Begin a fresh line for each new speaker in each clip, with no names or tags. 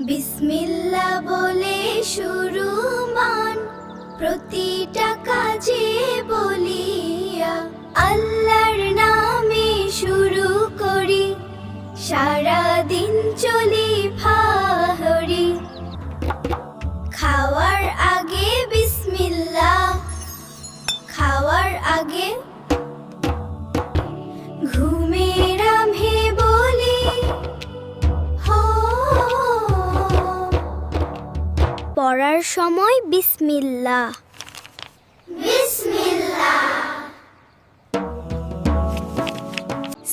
বিসমিল্লাহ বলে শুরু মান, প্রতিটা কাজে বলিয়া আল্লাহর নামে শুরু করি, সারা দিন চলি ফাহরি। খাওয়ার আগে বিসমিল্লাহ, খাওয়ার আগে ঘুমের আঁভে বলি হো, পড়ার সময় বিসমিল্লাহ বিসমিল্লাহ।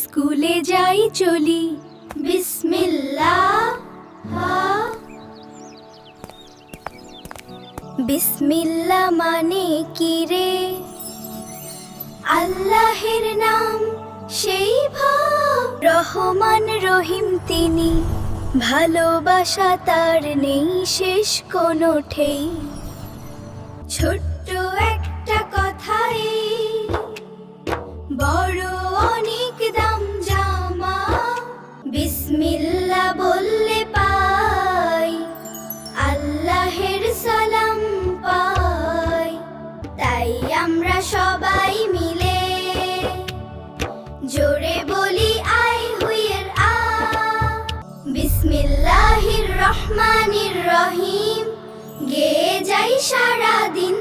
স্কুলে যাই চলি বিসমিল্লাহ, বিসমিল্লাহ মানে কি রে? আল্লাহের নাম সেই ভাব, রহমান রহিম তিনি, ভালোবাসা তার নেই শেষ কোনো ঠেই। ছোট্ট একটা কথাই বড় অনেক দাম জামা, বিসমিল্লাহ বললে পাই আল্লাহের সালাম পাই। তাই আমরা সবাই মিলে জোরে বলি আয় হুইয়ের আ, বিসমিল্লাহির রহমানির রহিম, গেয়ে যাই সারা দিন